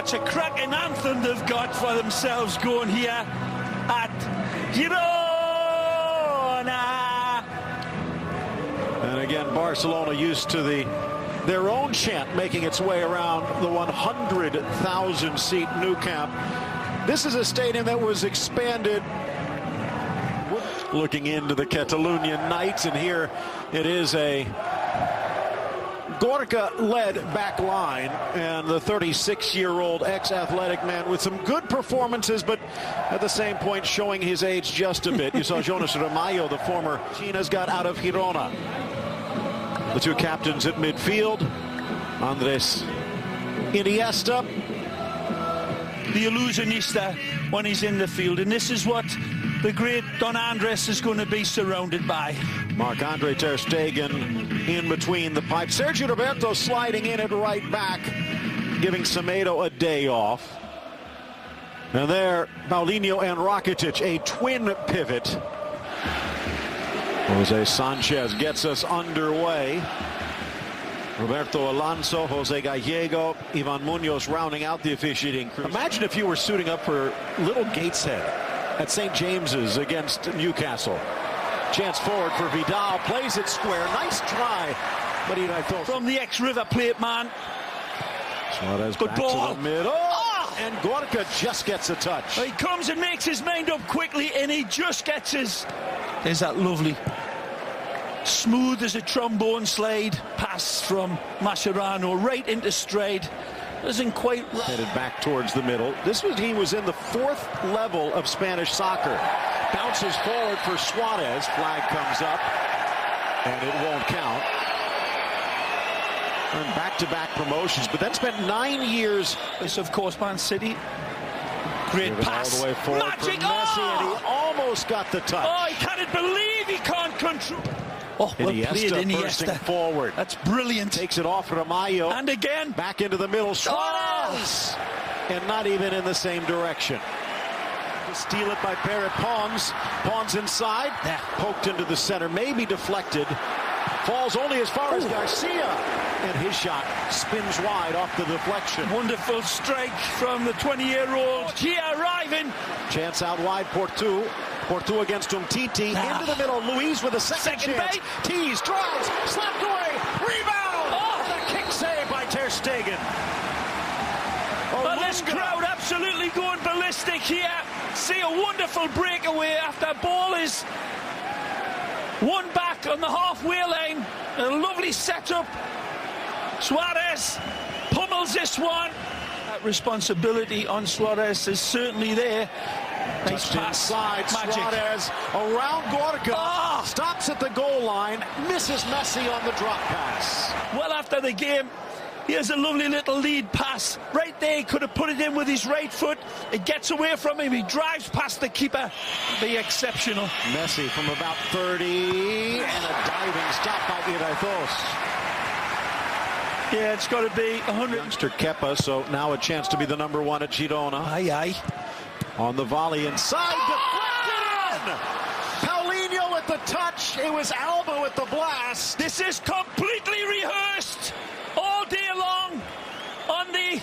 it's a cracking anthem they've got for themselves going here at Girona. And again, Barcelona used to their own chant making its way around the 100,000-seat Nou Camp. This is a stadium that was expanded. Looking into the Catalonian Knights, and here it is a Gorka-led back line, and the 36-year-old ex-athletic man with some good performances, but at the same point showing his age just a bit. You saw Jonas Ramalho, the former China's got out of Girona. The two captains at midfield, Andres Iniesta. The illusionista when he's in the field, and this is what the great Don Andres is going to be surrounded by. Marc-Andre ter Stegen in between the pipes. Sergio Roberto sliding in at right back, giving Semedo a day off. And there, Paulinho and Rakitic, a twin pivot. Jose Sanchez gets us underway. Roberto Alonso, Jose Gallego, Ivan Munoz rounding out the officiating crew. Imagine if you were suiting up for Little Gateshead at St. James's against Newcastle. Chance forward for Vidal, plays it square. Nice try, but he thought from the ex-River Plate man. Suarez good back ball to the middle, and Gorka just gets a touch. He comes and makes his mind up quickly, and he just gets his. There's that lovely, smooth as a trombone slide pass from Mascherano right into straight. Doesn't quite headed back towards the middle. He was in the fourth level of Spanish soccer. Bounces forward for Suarez. Flag comes up, and it won't count. And back-to-back promotions, but then spent 9 years. This, of course, Man City. Great pass. All the way forward for Messi, and he almost got the touch. Oh, he can't believe he can't control. Oh, well played, Iniesta. Forward. That's brilliant. Takes it off Ramalho. And again. Back into the middle. Suarez! And not even in the same direction. To steal it by Pere Pons. Pons inside. Poked into the center. Maybe deflected. Falls only as far as Garcia. And his shot spins wide off the deflection. Wonderful strike from the 20-year-old. Here arriving. Chance out wide, Porto. Porto against Umtiti. Into the middle. Luis with a second chance. Tees, drives, slapped away. Rebound! And a kick save by ter Stegen. Well, this crowd absolutely going ballistic here. See a wonderful breakaway after ball is one back on the halfway line. A lovely setup. Suarez pummels this one. That responsibility on Suarez is certainly there. Nice pass. Inside, Suarez around Gorka. Stops at the goal line. Misses Messi on the drop pass. Well, after the game, here's a lovely little lead pass. Right there, he could have put it in with his right foot. It gets away from him. He drives past the keeper. Be exceptional. Messi from about 30. And a diving stop by Irathos. Yeah, it's got to be 100. Youngster Kepa, so now a chance to be the number one at Girona. Aye. On the volley inside, deflected! Paulinho with the touch. It was Alba with the blast. This is completely rehearsed all day long on the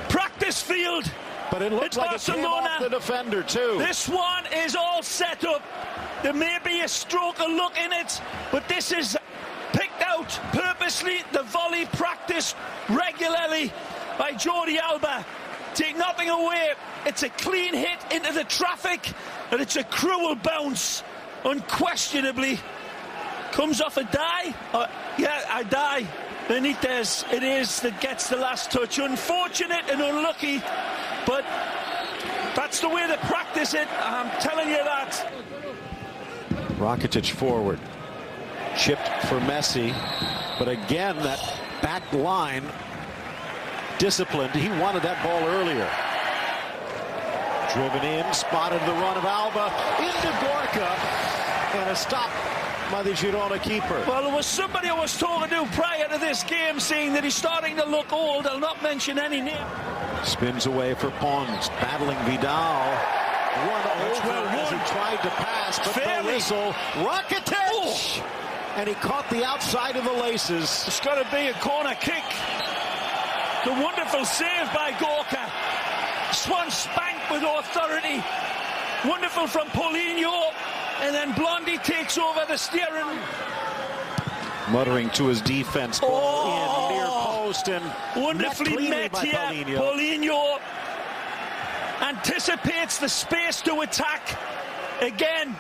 practice field. But it looks like Barcelona. It came off the defender too. This one is all set up. There may be a stroke of luck in it, but this is picked out purposely. The volley practiced regularly by Jordi Alba. Take nothing away. It's a clean hit into the traffic, and it's a cruel bounce. Unquestionably. Comes off a die. A die. Benitez, it is, that gets the last touch. Unfortunate and unlucky, but that's the way they practice it. I'm telling you that. Rakitic forward. Chipped for Messi. But again, that back line disciplined. He wanted that ball earlier. Driven in, spotted the run of Alba into Gorka, and a stop by the Girona keeper. Well, there was somebody I was talking to prior to this game saying that he's starting to look old. I'll not mention any name. Spins away for Pons, battling Vidal. Run over as he tried to pass, but the whistle. Rakitic! And he caught the outside of the laces. It's got to be a corner kick. The wonderful save by Gorka. Swan spanked with authority. Wonderful from Paulinho. And then Blondie takes over the steering. Muttering to his defense. Ball in near post and wonderfully met here. Paulinho anticipates the space to attack. Again,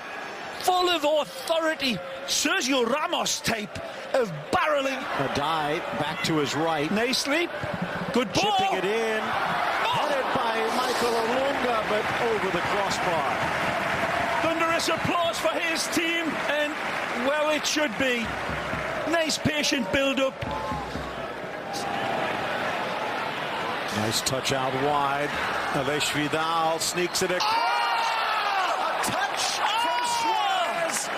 full of authority. Sergio Ramos type of barreling. A dive back to his right. Nicely. Good ball. Chipping it in. Headed by Michael Olunga, but over the crossbar. Thunderous applause for his team, and well, it should be. Nice patient build-up. Nice touch out wide. Alex Vidal sneaks it across. A touch from Suarez,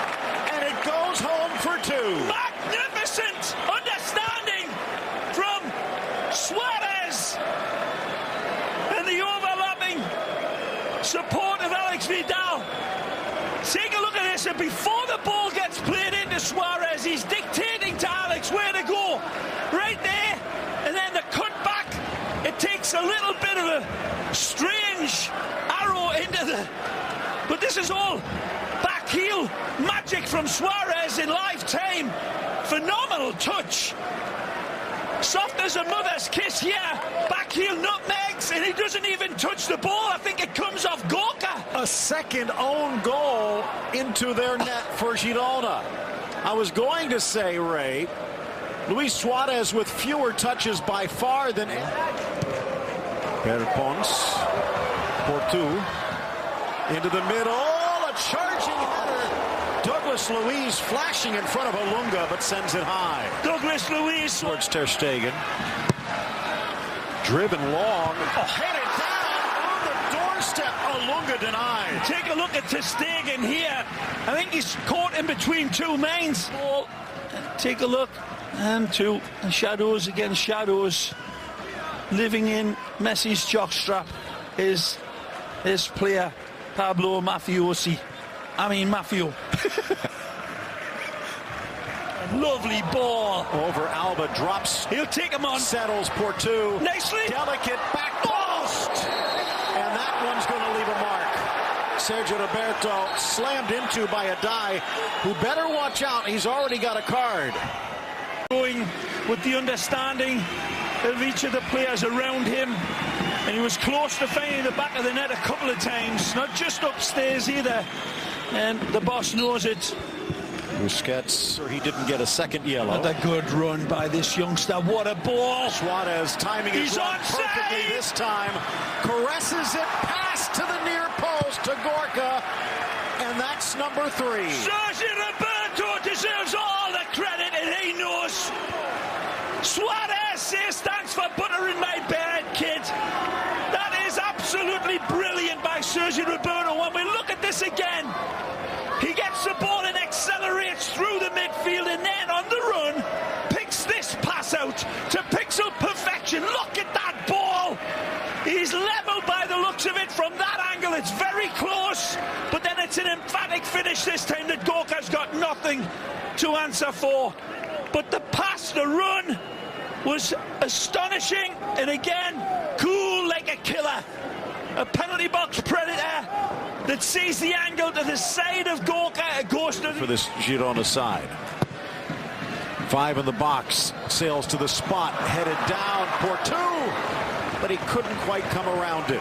and it goes home for two. Magnificent understanding from Suarez, and the overlapping support of Alex Vidal. Take a look at this, and before the ball gets played into Suarez, he's dictating to Alex where to go. Right there, and then the cut back. It takes a little bit of a strange arrow into the... But this is all back heel magic from Suarez in lifetime. Phenomenal touch. Soft as a mother's kiss here. Back heel nutmegs, and he doesn't even touch the ball. I think it comes off Gorka. A second own goal into their net for Girona. I was going to say, Ray, Luis Suarez with fewer touches by far than... Perpons. Portu. Into the middle. A charging header. Douglas Luiz flashing in front of Olunga, but sends it high. Douglas Luiz. Towards Ter Stegen. Driven long. Headed down on the doorstep. Olunga denied. Take a look at Ter Stegen here. I think he's caught in between two men. Take a look. And two shadows against shadows. Living in Messi's jockstrap is his player, Pablo Mafiosi. Mafio. Lovely ball. Over Alba, drops. He'll take him on. Settles Portu. Nicely. Delicate back post. And that one's going to leave a mark. Sergio Roberto slammed into by a die, who better watch out. He's already got a card. Going with the understanding of each of the players around him, and he was close to finding the back of the net a couple of times, not just upstairs either, and the boss knows it. Busquets, or he didn't get a second yellow. What a good run by this youngster. What a ball. Suarez timing his run perfectly this time. Caresses it past to the near post to Gorka, and that's number 3. Sergio Roberto deserves all the credit, and he knows. Suarez says thanks for buttering my bed, kid. That is absolutely brilliant by Sergio Roberto. When we look at this again, he gets the ball and accelerates through the midfield, and then on the run picks this pass out to pixel perfection. Look at that ball. He's level by the looks of it from that angle. It's very close, but then it's an emphatic finish this time that Gorka's got nothing to answer for. But the pass, the run was astonishing, and again, cool like a killer. A penalty box predator that sees the angle to the side of Gorka. It goes to for this Girona side. 5 in the box, sails to the spot, headed down, Portu, but he couldn't quite come around it.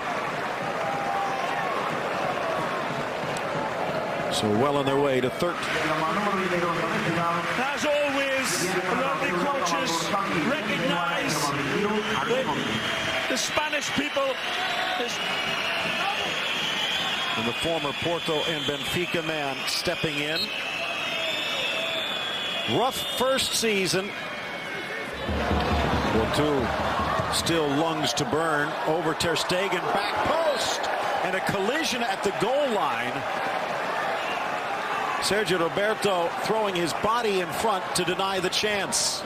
So well on their way to 13. As always, the coaches recognize that the Spanish people and the former Porto and Benfica man stepping in. Rough first season. Porto still lungs to burn. Over Ter Stegen, back post, and a collision at the goal line. Sergio Roberto throwing his body in front to deny the chance.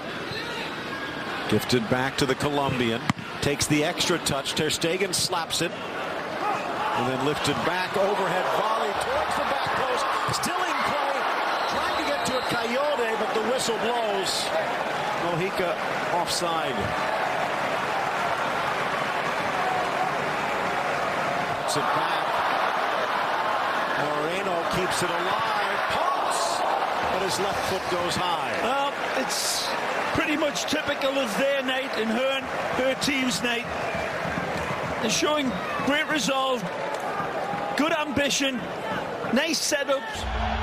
Gifted back to the Colombian. Takes the extra touch. Ter Stegen slaps it. And then lifted back. Overhead volley towards the back post. Still in play. Trying to get to it, Coyote, but the whistle blows. Mojica offside. Gets it back. Moreno keeps it alive. Pumps. But his left foot goes high. Well, it's pretty much typical of their night and her team's night. They're showing great resolve, good ambition, nice setups.